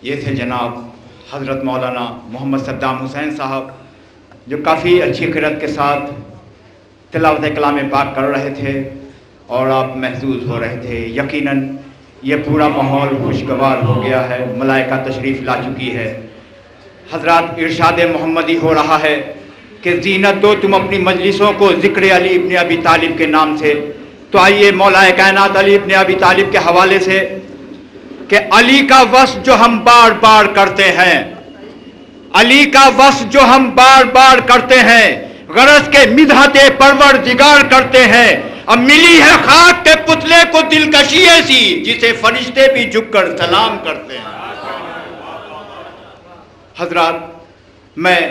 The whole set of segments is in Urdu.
یہ تھے جناب حضرت مولانا محمد صدام حسین صاحب، جو کافی اچھی قرأت کے ساتھ تلاوت کلام پاک کر رہے تھے اور آپ محظوظ ہو رہے تھے۔ یقیناً یہ پورا ماحول خوشگوار ہو گیا ہے، ملائکہ تشریف لا چکی ہے۔ حضرات ارشاد محمدی ہو رہا ہے کہ زینت دو تم اپنی مجلسوں کو ذکر علی ابن ابی طالب کے نام سے۔ تو آئیے مولا کائنات علی ابن ابی طالب کے حوالے سے کہ علی کا وصف جو ہم بار بار کرتے ہیں، علی کا وصف جو ہم بار بار کرتے ہیں، غرض کے مدحت پروردگار کرتے ہیں، اب ملی ہے خاک کے پتلے کو دلکشی ایسی جسے فرشتے بھی جھک کر سلام کرتے ہیں۔ حضرات، میں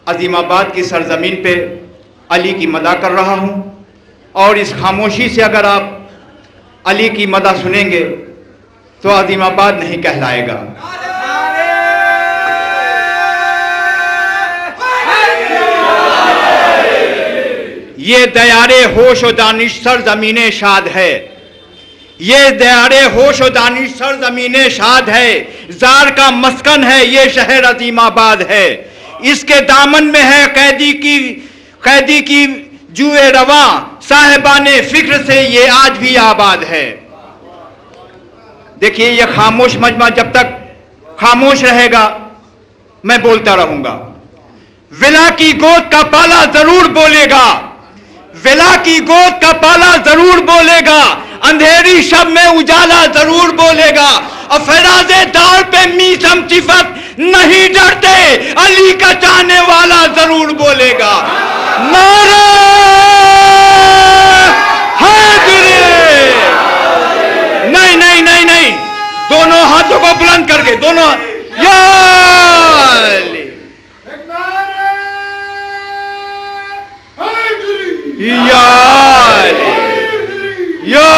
عظیم آباد کی سرزمین پہ علی کی مدح کر رہا ہوں، اور اس خاموشی سے اگر آپ علی کی مدح سنیں گے تو عظیم آباد نہیں کہلائے گا۔ یہ دیار ہوش و دانش سرزمین شاد ہے، یہ دیار ہوش و دانش سرزمین شاد ہے، زار کا مسکن ہے یہ شہر عظیم آباد ہے، اس کے دامن میں ہے قیدی کی جوئے رواں، صاحبان فکر سے یہ آج بھی آباد ہے۔ دیکھیے، یہ خاموش مجمع جب تک خاموش رہے گا میں بولتا رہوں گا۔ ولا کی گود کا پالا ضرور بولے گا، ولا کی گود کا پالا ضرور بولے گا، اندھیری شب میں اجالا ضرور بولے گا، اور فیراز دار پہ میسم صفت نہیں ڈرتے، علی کا چاہنے والا ضرور بولے گا۔ نعرہ حیدری! نہیں نہیں نہیں نہیں، دونوں ہاتھوں کو بلند کر کے، دونوں یا علی! یا علی! یا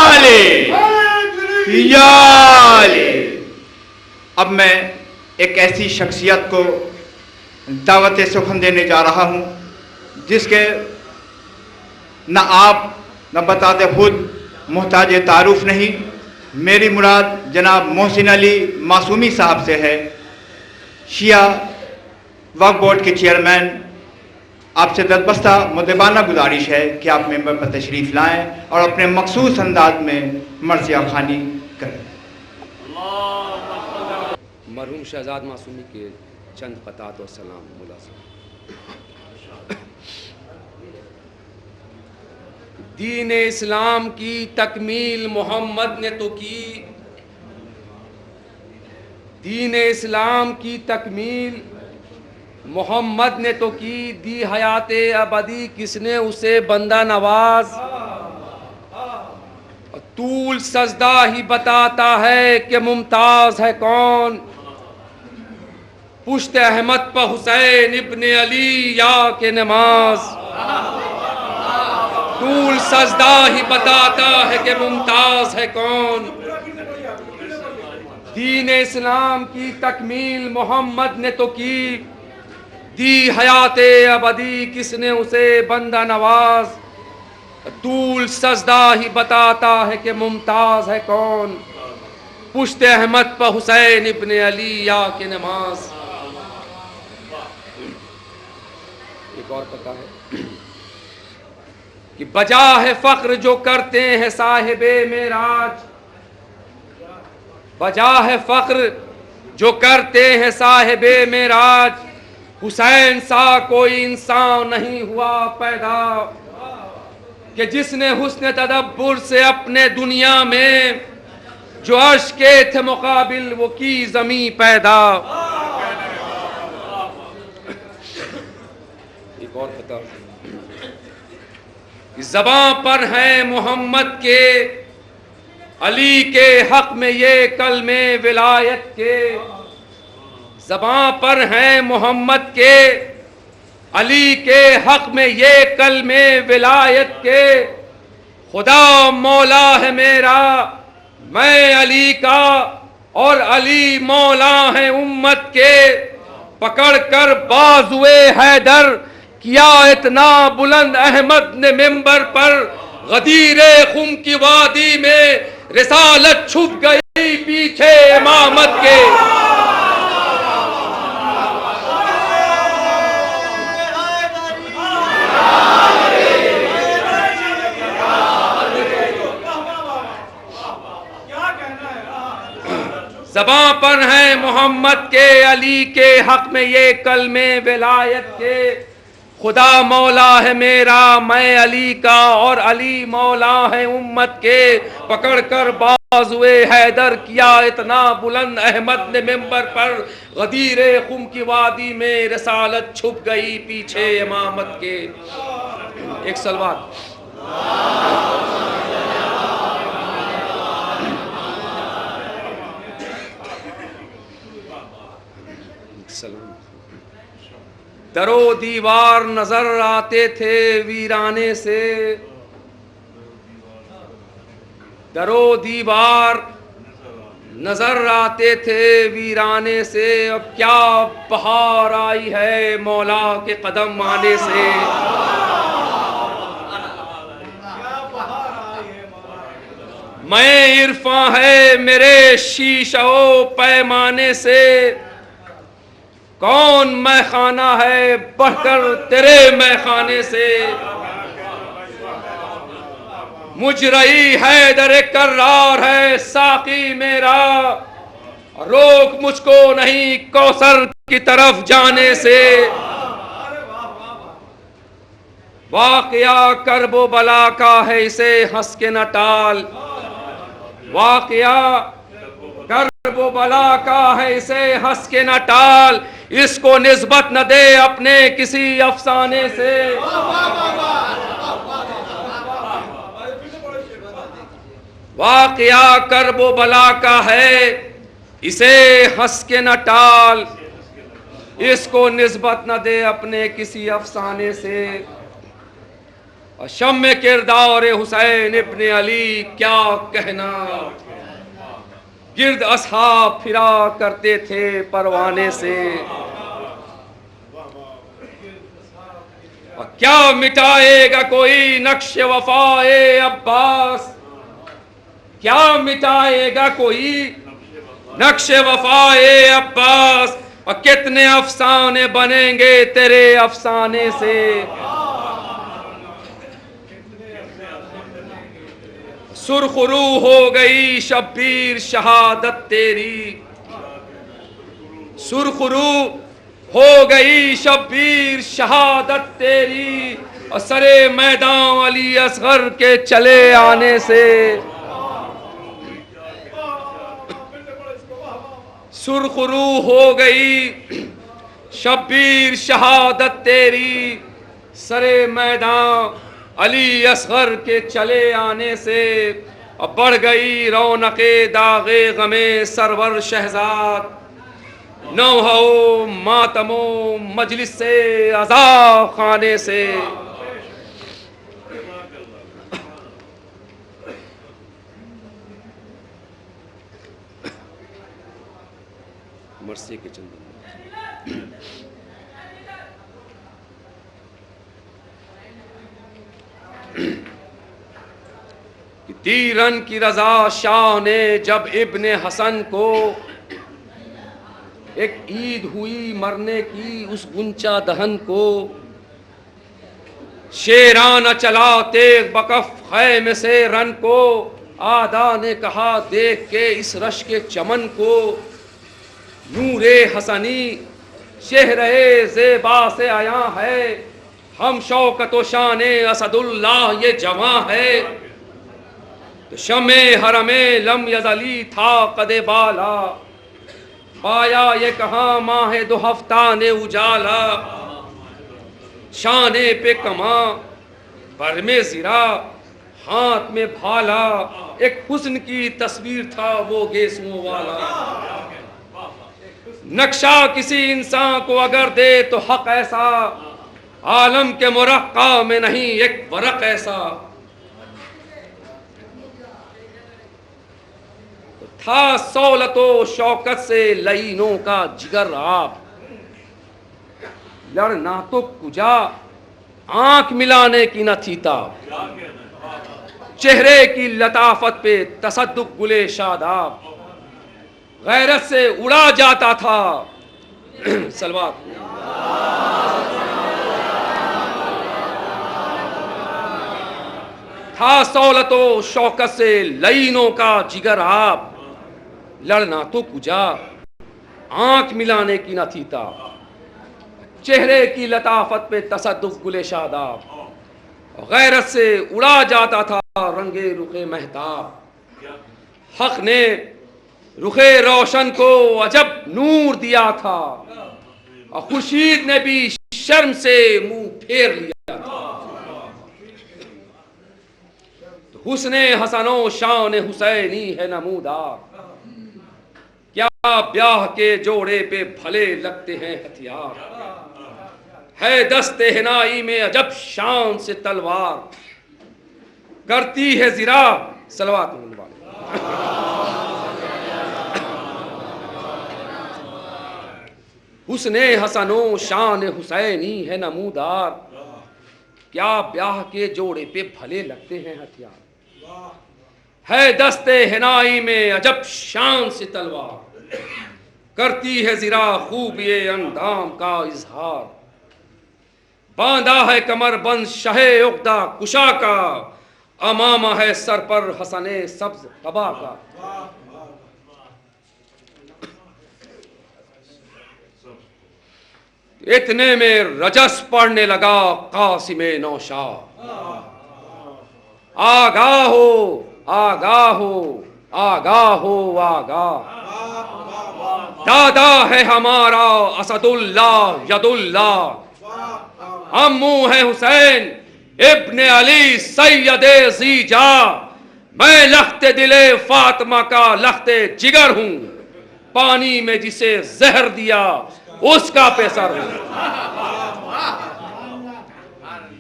علی! یا علی! اب میں ایک ایسی شخصیت کو دعوت سخن دینے جا رہا ہوں جس کے نہ آپ نہ بتاتے خود محتاج تعارف نہیں۔ میری مراد جناب محسن علی معصومی صاحب سے ہے، شیعہ وقف بورڈ کے چیئرمین۔ آپ سے دستبستہ مدبانہ گزارش ہے کہ آپ ممبر پر تشریف لائیں اور اپنے مخصوص انداز میں مرثیہ خوانی کریں۔ مرحوم شہزاد معصومی کے چند قطعات و سلام ملازم۔ دین اسلام کی تکمیل محمد نے تو کی، دین اسلام کی تکمیل محمد نے تو کی، دی حیات ابدی کس نے اسے بندہ نواز، طول سجدہ ہی بتاتا ہے کہ ممتاز ہے کون، پشت احمد پہ حسین ابن علی یا کہ نماز، طول سجدہ ہی بتاتا ہے کہ ممتاز ہے کون، دین اسلام کی تکمیل محمد نے تو کی، دی حیات ابدی کس نے اسے بندہ نواز، طول سجدہ ہی بتاتا ہے کہ ممتاز ہے کون، پشت احمد پہ حسین ابن علی یا کہ نماز۔ ایک اور پتہ ہے کہ بجا ہے فخر جو کرتے ہیں صاحب معراج، بجا ہے فخر جو کرتے ہیں صاحب معراج، حسین سا کوئی انسان نہیں ہوا پیدا کہ جس نے حسن تدبر سے اپنے دنیا میں جو عرش کے تھے مقابل وہ کی زمین پیدا۔ ایک اور بتا، زباں پر ہے محمد کے علی کے حق میں یہ کلمے ولایت کے، زباں پر ہیں محمد کے علی کے حق میں یہ کلمے ولایت کے، خدا مولا ہے میرا میں علی کا اور علی مولا ہے امت کے، پکڑ کر بازوئے حیدر کیا اتنا بلند احمد نے ممبر پر، غدیر خم کی وادی میں رسالت چھپ گئی پیچھے امامت کے. زباں پر ہیں محمد کے علی کے حق میں یہ کلمے ولایت کے. خدا مولا ہے میرا میں علی کا اور علی مولا ہے امت کے. پکڑ کر بازوئے حیدر کیا اتنا بلند احمد نے ممبر پر. غدیر خم کی وادی میں رسالت چھپ گئی پیچھے امامت کے. ایک سلوات. درو دیوار نظر آتے تھے ویرانے سے. درو دیوار نظر آتے تھے ویرانے سے. اب کیا بہار آئی ہے مولا کے قدم آنے سے. میں عرفاں ہے میرے شیشہ و پیمانے سے. کون میں خانہ ہے بڑھ کر تیرے میں خانے سے. مجرئی حیدر کرار ہے ساقی میرا. روک مجھ کو نہیں کوثر کی طرف جانے سے. واقعہ کرب و بلا کا ہے اسے ہنس کے نہ ٹال. واقعہ کرب و بلا کا ہے اسے ہنس کے نہ ٹال. اس کو نسبت نہ دے اپنے کسی افسانے سے. واقعہ کرب و بلا کا ہے اسے ہنس کے نہ ٹال. اس کو نسبت نہ دے اپنے کسی افسانے سے. شم کردار حسین ابن علی کیا کہنا. گرد اصحاب پھرا کرتے تھے پروانے سے. اور کیا مٹائے گا کوئی نقش وفائے عباس. کیا مٹائے گا کوئی نقش وفائے عباس. اور کتنے افسانے بنیں گے تیرے افسانے سے. سرخرو ہو گئی شبیر شہادت تیری. سرخرو ہو گئی شبیر شہادت تیری. اور سرے میدان علی اصغر کے چلے آنے سے. سرخرو ہو گئی شبیر شہادت تیری. سرے میدان علی اصغر کے چلے آنے سے. اب بڑھ گئی رونق داغ غم سرور شہزاد. نوحہ ماتم و مجلس سے عزا خانے سے. مرثیے کے چند تیرن کی رضا شاہ نے جب ابن حسن کو ایک عید ہوئی مرنے کی اس گنچا دہن کو. شیرانہ چلا تیغ بکف خیمے سے رن کو. آدھا نے کہا دیکھ کے اس رش کے چمن کو. نور حسنی چہرے زیبا سے آیا ہے. ہم شوکت و شان اسد اللہ یہ جواں ہے. تو شمع حرم لم یزلی تھا قد بالا. پایا یہ کہاں ماہ دو ہفتہ نے اجالا. شانے پہ کماں بر میں زرا ہاتھ میں بھالا. ایک حسن کی تصویر تھا وہ گیسوں والا. نقشہ کسی انسان کو اگر دے تو حق ایسا. عالم کے مرقع میں نہیں ایک ورق ایسا. تھا سولت و شوکت سے لعینوں کا جگر آپ. لڑنا تو کجا آنکھ ملانے کی نہ تھی تاب. چہرے کی لطافت پہ تصدق گلے شاداب، غیرت سے اڑا جاتا تھا سلوات، تھا سہولت و شوکت سے لعینوں کا جگر آپ، لڑنا تو کجا آنکھ ملانے کی نہ تھی تا، چہرے کی لطافت پہ تصدق گلے شاداب، غیرت سے اڑا جاتا تھا رنگے رخ مہتاب، حق نے رخ روشن کو عجب نور دیا تھا، اور خورشید نے بھی شرم سے منہ پھیر لیا تھا، حسن حسن و شان حسینی ہے نمودار، کیا بیاہ کے جوڑے پہ بھلے لگتے ہیں ہتھیار، ہے دست حنائی میں عجب شان سے تلوار، کرتی ہے زرا صلوات حسن حسن و شان حسینی ہے نمودار، کیا بیاہ کے جوڑے پہ بھلے لگتے ہیں ہتھیار، ہے دست حنائی میں عجب شان سے تلوار، کرتی ہے زرا خوبی اندام کا اظہار، باندھا ہے کمر بند شہ عقدہ کشا کا، امامہ ہے سر پر حسن سبز قبا کا، اتنے میں رجس پڑنے لگا قاسم نوشاد، آگاہ ہو آگاہ ہو آگاہ ہو آگاہ، دادا ہے ہمارا اسد اللہ ید اللہ، امو ہے حسین ابن علی سید زیجا، میں لخت دل فاطمہ کا لخت جگر ہوں، پانی میں جسے زہر دیا اس کا پیسر ہوں،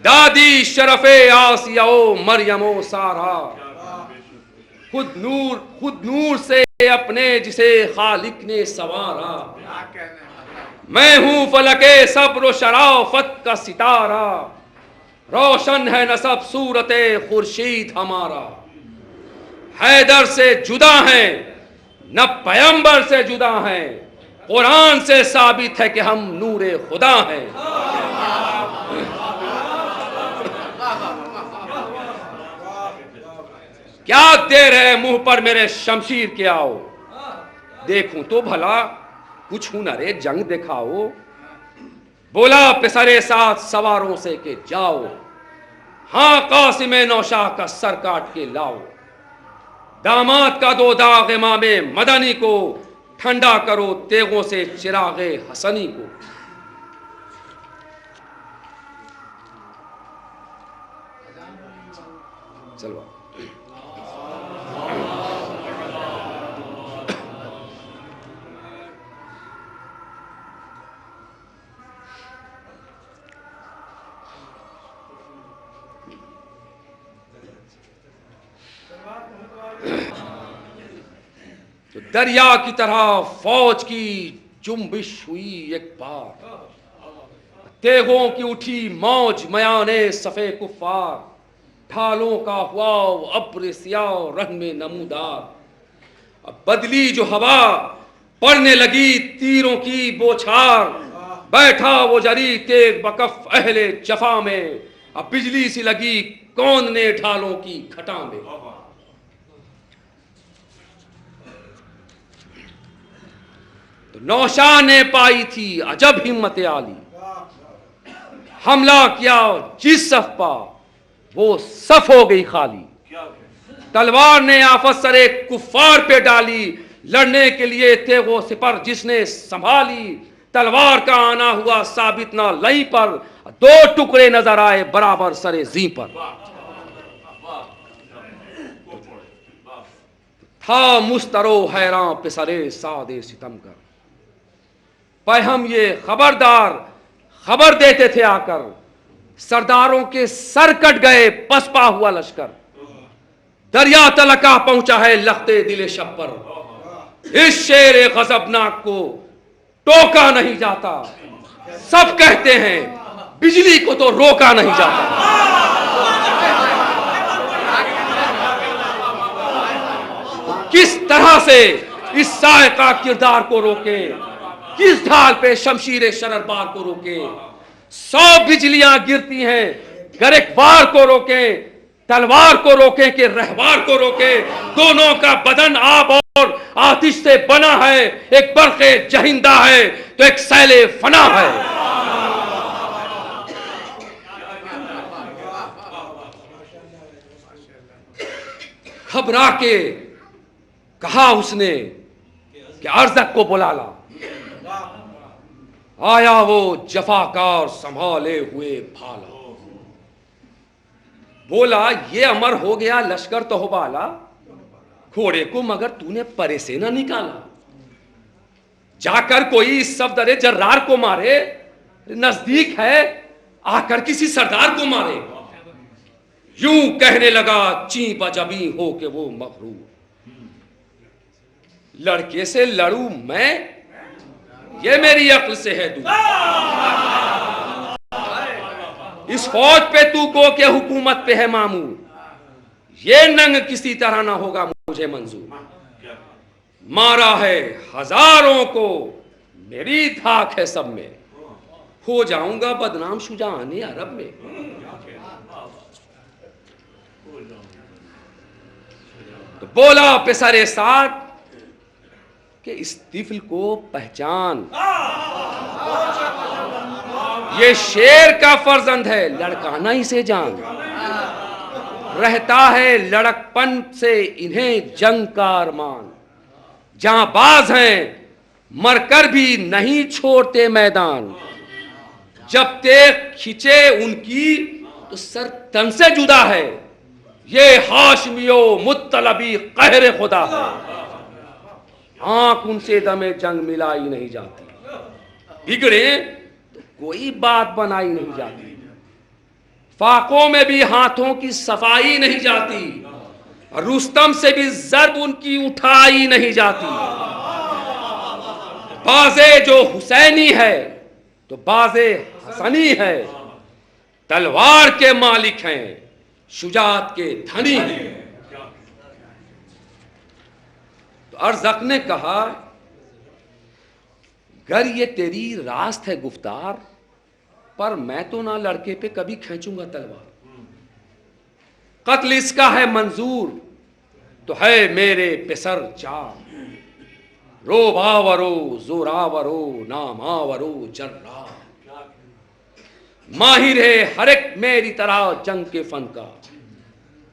دادی شرف آسیہ و مریم و سارا، خود نور سے اپنے جسے خالق نے سوارا، میں ہوں فلک صبر و شرافت کا ستارہ، روشن ہے نسب صورت خورشید ہمارا، حیدر سے جدا ہیں نہ پیغمبر سے جدا ہیں، قرآن سے ثابت ہے کہ ہم نور خدا ہیں، کیا دیر ہے منہ پر میرے شمشیر کے آؤ، دیکھوں تو بھلا کچھ ہنر جنگ دکھاؤ، بولا پسرے ساتھ سواروں سے کہ جاؤ، ہاں قاسم نوشاہ کا سر کاٹ کے لاؤ، داماد کا دو داغ امام مدنی کو ٹھنڈا کرو تیغوں سے چراغ حسنی کو، چلو تو دریا کی طرح فوج کی جنبش ہوئی ایک بار، تیغوں کی اٹھی موج میانے صفے کفار، ڈھالوں کا ہوا ابر سیاہ رنگ میں نمودار، اب بدلی جو ہوا پڑنے لگی تیروں کی بوچھار، بیٹھا وہ جری تیغ بکف اہل جفا میں، اب بجلی سی لگی کون نے ڈھالوں کی گھٹا میں، نوشاہ نے پائی تھی عجب ہمت عالی، حملہ کیا جس صف پا وہ صف ہو گئی خالی، تلوار نے آفت سرے کفار پہ ڈالی، لڑنے کے لیے تیغ و سپر جس نے سنبھالی، تلوار کا آنا ہوا ثابت نہ لئی پر، دو ٹکڑے نظر آئے برابر سرے زیں پر، تھا مسترو حیران پسرے سادے ستم کر، ہم یہ خبردار خبر دیتے تھے آ کر، سرداروں کے سر کٹ گئے پسپا ہوا لشکر، دریا تلکا پہنچا ہے لختے دل شب پر، اس شیر غضبناک کو ٹوکا نہیں جاتا، سب کہتے ہیں بجلی کو تو روکا نہیں جاتا، کس طرح سے اس سائقہ کردار کو روکے، کس ڈھال پہ شمشیر شرربار کو روکے. 100 بجلیاں گرتی ہیں، گرکوار کو روکیں، تلوار کو روکیں کہ رہوار کو روکیں. دونوں کا بدن آب اور آتش سے بنا ہے، ایک برق جہندہ ہے تو ایک سیل فنا ہے. گھبرا کے کہا اس نے کہ ارزق کو بلا لا. آیا وہ جفاکار سنبھالے ہوئے بھالا. بولا یہ امر ہو گیا لشکر تو بالا، گھوڑے کو مگر تو نے پرے سے نہ نکالا. جا کر کوئی صفدر جرار کو مارے، نزدیک ہے آ کر کسی سردار کو مارے. یوں کہنے لگا چیں بجبیں ہو کہ وہ مغرور. لڑکے سے لڑوں میں، یہ میری عقل سے ہے دور. اس فوج پہ تو کو کہ حکومت پہ ہے معمور، یہ ننگ کسی طرح نہ ہوگا مجھے منظور. مارا ہے ہزاروں کو، میری دھاک ہے سب میں، ہو جاؤں گا بدنام شجاعان عرب میں. تو بولا پسر سعد کہ اس طفل کو پہچان، یہ شیر کا فرزند ہے، لڑکانا اسے جان. رہتا ہے لڑکپن سے انہیں جنگ کا ارمان، جہاں باز ہیں مر کر بھی نہیں چھوڑتے میدان. جب تیغ کھچے ان کی تو سر تن سے جدا ہے، یہ ہاشمی و مطلبی قہر خدا ہے. آنکھ ان سے دم جنگ ملائی نہیں جاتی، بگڑے تو کوئی بات بنائی نہیں جاتی. فاقوں میں بھی ہاتھوں کی صفائی نہیں جاتی، رستم سے بھی ضرب ان کی اٹھائی نہیں جاتی. بازے جو حسینی ہے تو بازے حسنی ہے، تلوار کے مالک ہیں، شجاعت کے دھنی ہیں. تو ارزق نے کہا گر یہ تیری راست ہے گفتار، پر میں تو نہ لڑکے پہ کبھی کھینچوں گا تلوار. قتل اس کا ہے منظور تو ہے میرے پسر جان. رو باورو زوراورو ناماورو جرار، ماہر ہے ہر ایک میری طرح جنگ کے فن کا،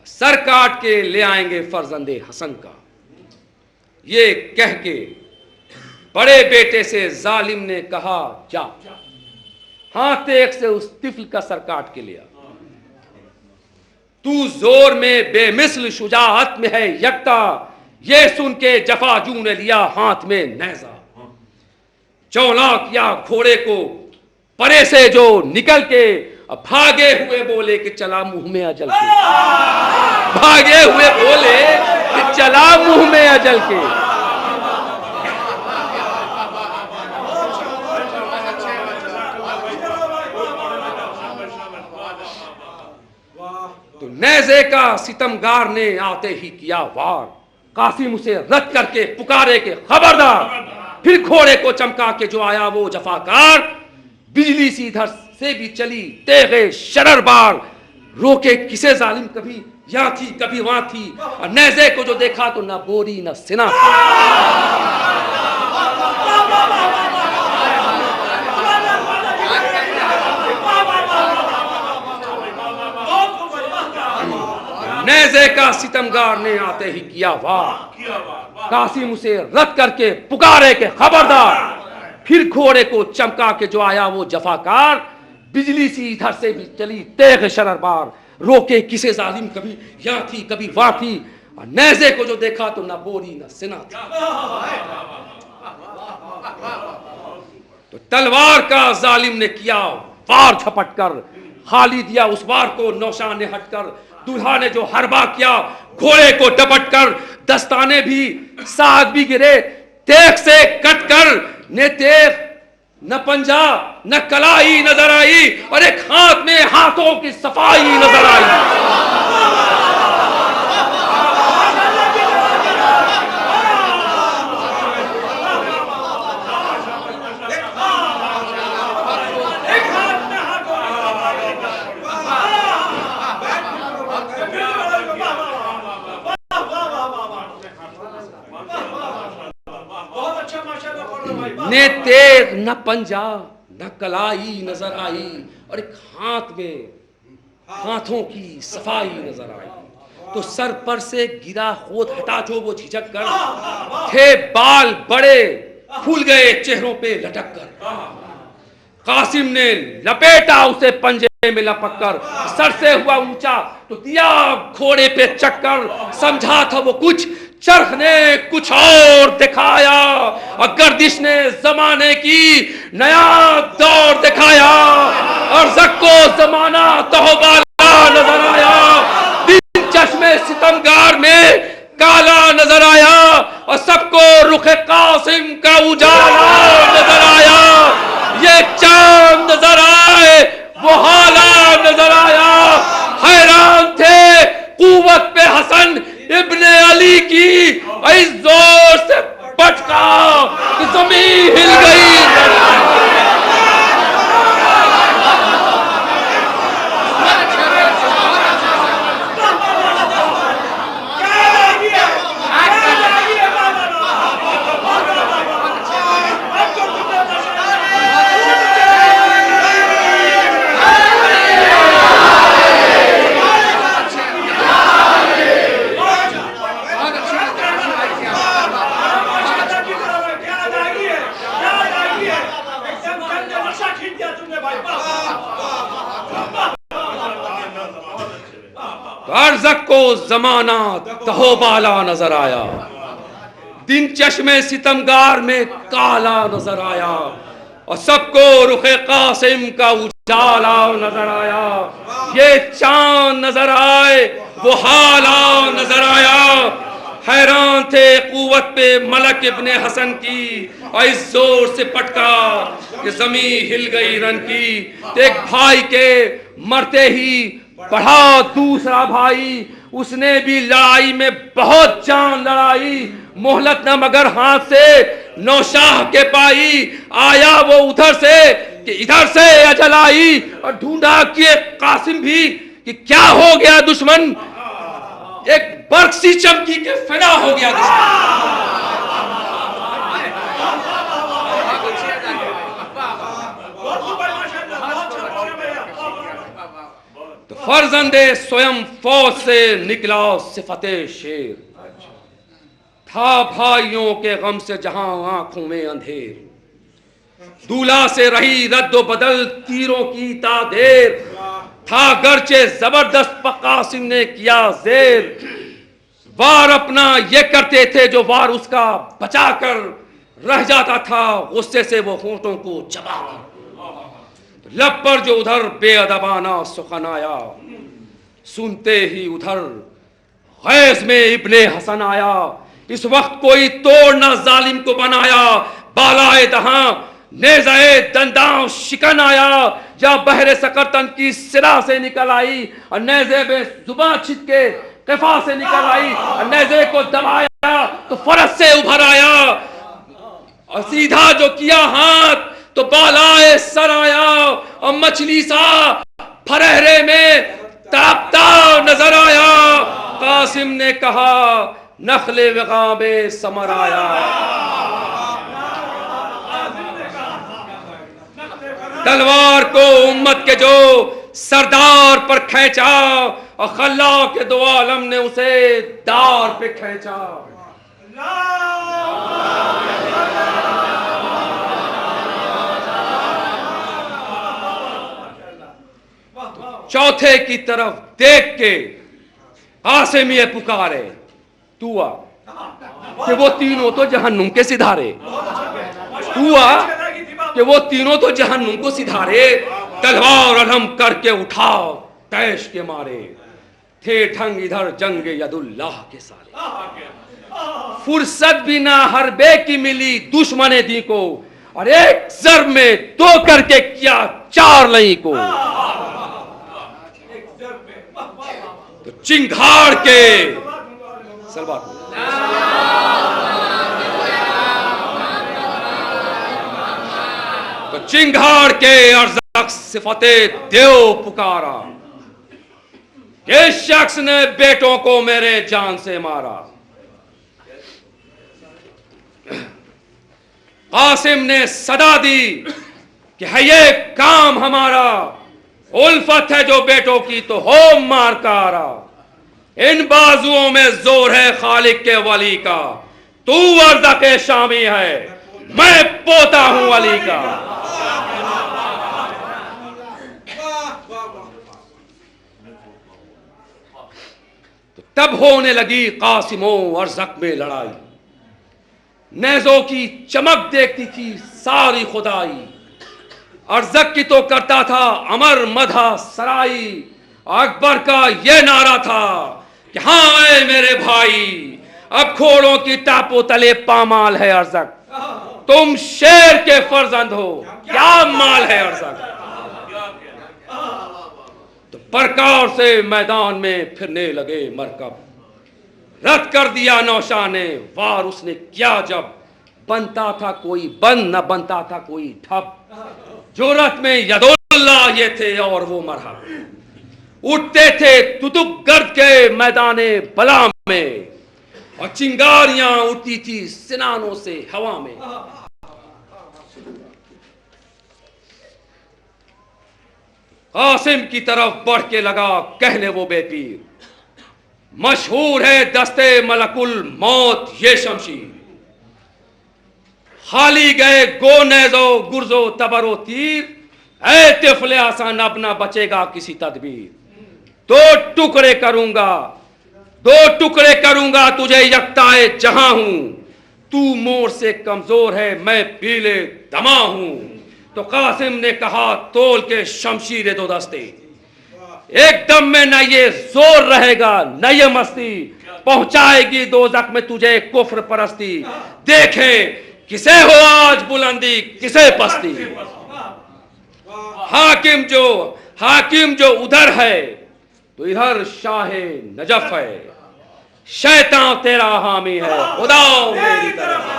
سر کاٹ کے لے آئیں گے فرزند حسن کا. یہ کہہ کے بڑے بیٹے سے ظالم نے کہا جا، ہاتھ ایک سے اس طفل کا سر کاٹ کے لیا. تو زور میں بے مثل شجاعت میں ہے یکتا، یہ سن کے جفا جو نے لیا ہاتھ میں نیزہ. چولا کیا گھوڑے کو پرے سے جو نکل کے، بھاگے ہوئے بولے کہ چلا منہ میں اجل کے. بھاگے ہوئے بولے کہ چلا منہ میں اجل کے. تو نیزے کا ستمگار نے آتے ہی کیا وار، قاسم اسے رد کر کے پکارے کہ خبردار. پھر گھوڑے کو چمکا کے جو آیا وہ جفاکار، بجلی سی ادھر سے بھی چلی تیغ شرر بار. روکے کسے ظالم کبھی یہاں تھی کبھی وہاں تھی، اور نیزے کو جو دیکھا تو نہ بوری نہ سنا تھی. نیزے کا ستمگار نے آتے ہی کیا وار، قاسم اسے رد کر کے پکارے کہ خبردار. پھر گھوڑے کو چمکا کے جو آیا وہ جفاکار، بجلی سی ادھر سے بھی چلی تیغ شرر بار. روکے کسے ظالم کبھی یہاں تھی کبھی وہاں تھی، اور نیزے کو جو دیکھا تو نہ بوری نہ سنا تھی. تو تلوار کا ظالم نے کیا وار جھپٹ کر، خالی دیا اس وار کو نوشان نے ہٹ کر. دولہا نے جو حربہ کیا گھوڑے کو ڈپٹ کر، دستانے بھی ساتھ بھی گرے تیغ سے کٹ کر. نے تیغ نہ پنجا نہ کلائی نظر آئی، اور ایک ہاتھ میں ہاتھوں کی صفائی نظر آئی. نے تیغ نہ پنجا نہ کلائی نظر آئی، اور ایک ہاتھ میں ہاتھوں کی صفائی نظر آئی، تو سر پر سے گرا خود ہٹا جو وہ جھجک کر، تھے بال بڑے پھول گئے چہروں پہ لٹک کر، قاسم نے لپیٹا اسے پنجے میں لپک کر، سر سے ہوا اونچا تو دیا گھوڑے پہ چکر، سمجھا تھا وہ کچھ چرخ نے کچھ اور دکھایا، اور گردش نے زمانے کی نیا دور دکھایا، اور زکو زمانہ تہوبالا نظر آیا، دن چشمے ستمگار میں کالا نظر آیا، اور سب کو رخ قاسم کا اجالا نظر آیا، یہ چاند نظر آئے وہ حالا نظر آیا، حیران تھے قوت پہ حسن ابن علی کی، اس زور سے پٹکا کہ زمین ہل گئی۔ ارزق کو زمانہ تہوبالا نظر آیا، دن چشمے ستمگار میں کالا نظر آیا، اور سب کو رخ قاسم کا اجالا نظر آیا، یہ چاند نظر آئے وہ حالا نظر آیا، حیران تھے قوت پہ ملک ابن حسن کی، اور اس زور سے پٹکا کہ زمین ہل گئی رن کی، ایک بھائی کے مرتے ہی بڑھا دوسرا بھائی، اس نے بھی لڑائی میں بہت جان لڑائی، مہلت نہ مگر ہاتھ سے نوشاہ کے پائی، آیا وہ ادھر سے کہ ادھر سے اجل آئی، اور ڈھونڈا کہ قاسم بھی کہ کیا ہو گیا دشمن، ایک برق سی چمکی کے فنا ہو گیا دشمن۔ تو فرزند سویم فوج سے نکلا صفت شیر، تھا بھائیوں کے غم سے جہاں آنکھوں میں اندھیر، دولہا سے رہی رد و بدل تیروں کی تادیر، تھا گرچہ زبردست پر قاسم نے کیا زیر، وار اپنا یہ کرتے تھے جو وار اس کا بچا کر رہ جاتا تھا، غصے سے وہ ہونٹوں کو چبا کر، لب پر جو ادھر بے ادبانہ سخن آیا، سنتے ہی ادھر غیظ میں ابن حسن آیا، اس وقت کوئی توڑ نہ ظالم کو بنایا، بالائے دہاں نیزہ دنداں شکن آیا، جہاں بحر سکرتن کی سرا سے نکل آئی، اور نیزے میں زباں چھت کے قفا سے نکل آئی، اور نیزے کو دبایا تو فرس سے ابھر آیا، اور سیدھا جو کیا ہاتھ تو بالائے سر آیا، اور مچھلی سا پھرہرے میں تڑپتا نظر آیا، قاسم نے کہا نخل وغام ثمر آیا، تلوار کو امت کے جو سردار پر کھینچا، اور خلا کے دو عالم نے اسے دار پہ کھینچا۔ چوتھے کی طرف دیکھ کے قاسم یہ پکارے، تو آ کہ وہ تینوں تو جہنم کے سدھارے، تو آ کہ وہ تینوں تو جہنم کو سدھارے، تلوار علم کر کے اٹھاؤ تیش کے مارے، تھے ٹھنگ ادھر جنگ ید اللہ کے سارے، فرصت بھی نہ حربے کی ملی دشمن دی کو، اور ایک ضرب میں دو کر کے کیا چار لئی کو، تو چنگھاڑ کے سلوات تو چنگھاڑ کے ارزق صفت دیو پکارا، اس شخص نے بیٹوں کو میرے جان سے مارا، قاسم نے صدا دی کہ ہے یہ کام ہمارا، الفت ہے جو بیٹوں کی تو ہو مار کارا، ان بازوؤں میں زور ہے خالق کے ولی کا، تو ارزق شامی ہے میں پوتا ہوں علی کا۔ تو تب ہونے لگی قاسم و ارزق میں لڑائی، نیزوں کی چمک دیکھتی تھی ساری خدائی، ارزق کی تو کرتا تھا امر مدح سرائی، اکبر کا یہ نعرہ تھا کہ ہاں اے میرے بھائی، اب کھوڑوں کی ٹاپو تلے پامال ہے ارزق، تم شیر کے فرزند ہو کیا مال ہے ارزق۔ تو پرکار سے میدان میں پھرنے لگے مرکب، رد کر دیا نوشا نے وار اس نے کیا، جب بنتا تھا کوئی بند نہ بنتا تھا کوئی ٹھپ، جرأت میں یداللہ یہ تھے اور وہ مرحب، اٹھتے تھے تتک گرد کے میدان بلا میں، اور چنگاریاں اٹھتی تھی سنانوں سے ہوا میں۔ قاسم کی طرف بڑھ کے لگا کہنے وہ بے پیر، مشہور ہے دستے ملک الموت یہ شمشیر، خالی گئے گو نیزو گرزو تبر و تیر، اے طفل آسان اب نہ بچے گا کسی تدبیر، دو ٹکڑے کروں گا تجھے یکتائے جہاں ہوں، تو مور سے کمزور ہے میں پیلے دما ہوں۔ تو قاسم نے کہا تول کے شمشیر دو دستے، ایک دم میں نہ یہ زور رہے گا نہ یہ مستی، پہنچائے گی دوزخ میں تجھے کفر پرستی، دیکھیں کسے ہو آج بلندی کسے پستی۔ حاکم جو ادھر ہے تو ادھر شاہ نجف ہے، شیطان تیرا حامی ہے خدا میری طرف۔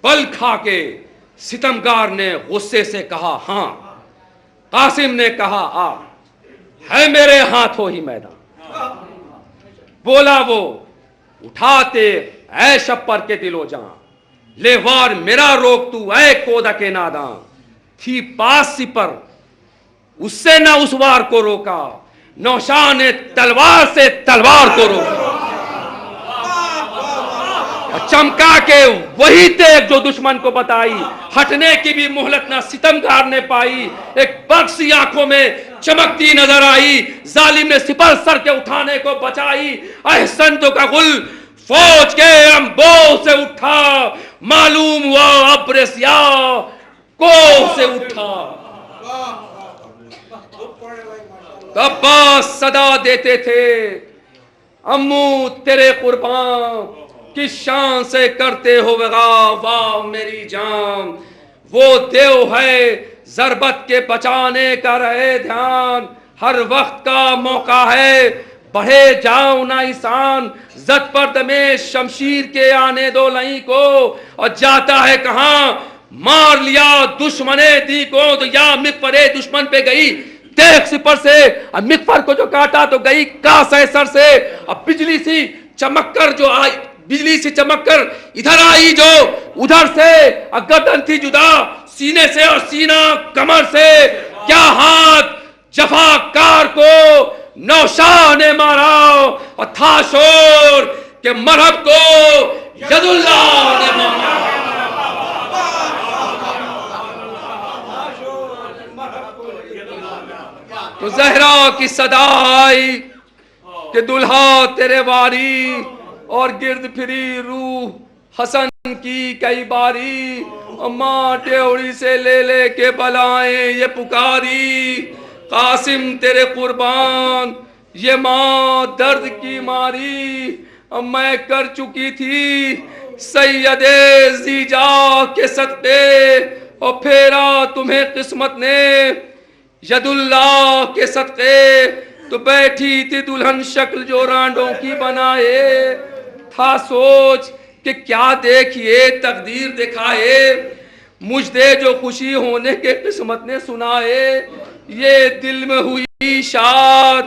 پل کھا کے ستمگار نے غصے سے کہا ہاں، قاسم نے کہا آ، ہے میرے ہاتھوں ہی میدان، بولا وہ اٹھاتے اے شپر کے دل و جان، لے وار میرا روک تو اے کودا کے ناداں، تھی پاس سپر اس سے نہ اس وار کو روکا، نوشاہ نے تلوار سے تلوار کو روکا، چمکا کے وہی تیغ جو دشمن کو بتائی، ہٹنے کی بھی مہلت نہ ستمگار نے پائی، ایک بخشی آنکھوں میں چمکتی نظر آئی، ظالم نے سپر سر کے اٹھانے کو بچائی، احسن تو کا غل فوج کے امبو سے اٹھا، معلوم ہوا ابر سیاہ کو سے اٹھا۔ عباس صدا دیتے تھے امو تیرے قربان، کس شان سے کرتے ہو وغا واہ میری جان، وہ دیو ہے ضربت کے بچانے کا رہے دھیان، ہر وقت کا موقع ہے بڑھے جاؤ نا انسان، زد پر دمے شمشیر کے آنے دو لہیں کو، اور جاتا ہے کہاں مار لیا دشمنے دی کو، تو یا مغفرے دشمن پہ گئی دیکھ سپر سے، اور مغفر کو جو کاٹا تو گئی کاسے سر سے، اور بجلی سی چمک کر جو آئی، بجلی سے چمک کر ادھر آئی جو ادھر سے، گردن تھی جدا سینے سے اور سینہ کمر سے، کیا ہاتھ جفا کار کو نوشاہ نے مارا، اور تھا شور کہ مرحب کو ید اللہ نے مارا۔ تو زہرا کی صدا آئی کہ دلہا تیرے واری، اور گرد پھری روح حسن کی کئی باری، ماں ڈیوڑی سے لے لے کے بلائیں یہ پکاری، قاسم تیرے قربان یہ ماں درد کی ماری، میں کر چکی تھی سید زیجا کے صدقے، اور پھیرا تمہیں قسمت نے ید اللہ کے صدقے، تو بیٹھی تھی دلہن شکل جو رانڈوں کی بنائے، تھا سوچ کہ کیا دیکھیے تقدیر دکھائے، مجھ دے جو خوشی ہونے کے قسمت نے سنائے، یہ دل میں ہوئی شاد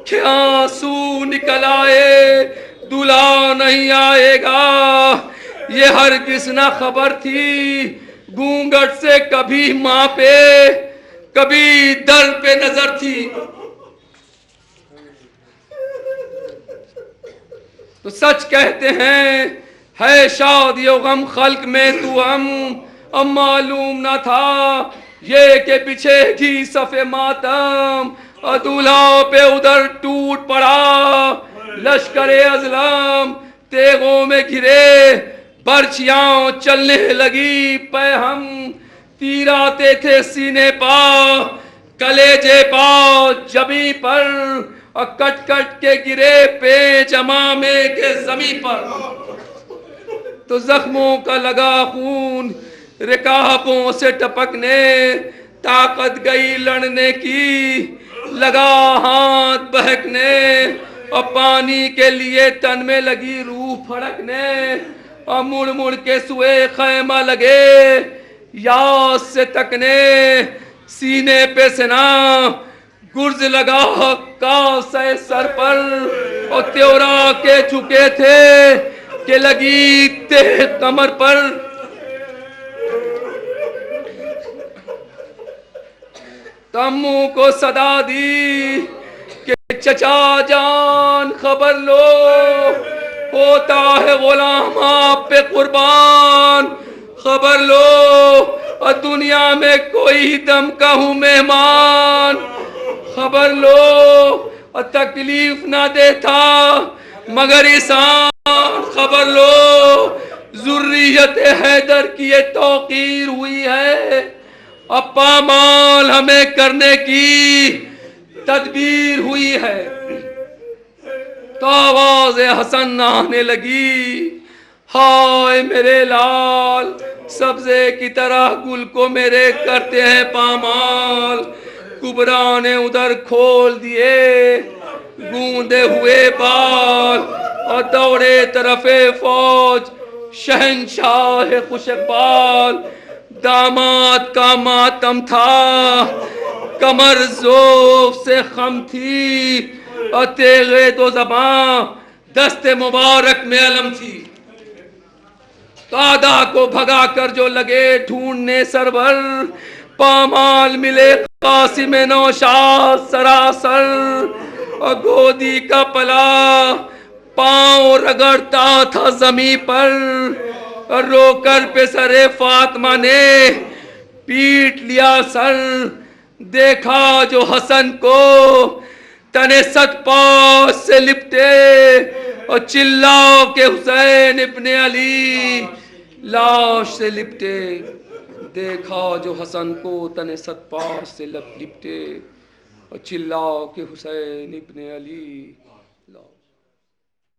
کہ آنسو نکل آئے دلہا نہیں آئے گا، یہ ہرگز نہ خبر تھی گھونگھٹ سے کبھی ماں پہ کبھی در پہ نظر تھی۔ تو سچ کہتے ہیں ہے شادی و غم خلق میں تو ہم، اب معلوم نہ تھا یہ کہ بچھے گی صف ماتم، اور دولہا پہ ادھر ٹوٹ پڑا لشکر ازلم، تیغوں میں گھرے برچیاں چلنے لگی پہ ہم، تیر آتے تھے سینے پا کلیجے پا جبیں پر، اور کٹ کٹ کے گرے پہ جمامے کے زمیں پر۔ تو زخموں کا لگا خون رکابوں سے ٹپکنے، طاقت گئی لڑنے کی لگا ہاتھ بہکنے، اور پانی کے لیے تن میں لگی روح پھڑکنے، اور مڑ مڑ کے سوئے خیمہ لگے یاس سے تکنے، سینے پہ سنا گرز لگا کاسے سر پر، اور تیورا کے چکے تھے کہ لگی تہ کمر پر۔ تمو کو صدا دی کہ چچا جان خبر لو، ہوتا ہے غلام آپ پہ قربان خبر لو، اور دنیا میں کوئی دم کا ہوں مہمان خبر لو، اور تکلیف نہ دیتا مگر احسان خبر لو، ذریت حیدر کی یہ توقیر ہوئی ہے، اب پامال ہمیں کرنے کی تدبیر ہوئی ہے۔ تو آواز حسن آنے لگی، ہائے میرے لال سبزے کی طرح گل کو میرے کرتے ہیں پامال، کبرا نے ادھر کھول دیے گوندے ہوئے بال، اور دوڑے طرف فوج شہنشاہ خوش اقبال، داماد کا ماتم تھا کمر ذوق سے خم تھی، اور تیغے دو زباں دست مبارک میں علم تھی۔ تو آدھا کو بھگا کر جو لگے ڈھونڈنے سرور، پامال ملے قاسم نوشاد سراسر، اور گودی کا پلا پاؤں رگڑتا تھا زمیں پر، اور رو کر پہ سر فاطمہ نے پیٹ لیا سر، دیکھا جو حسن کو تنے ست پاس سے لپٹے، اور چلاؤ کہ حسین ابن علی لاش سے لپٹے، دیکھا جو حسن کو تنے ست پاس سے لپٹے، اور چلاؤ کہ حسین ابن علی لاش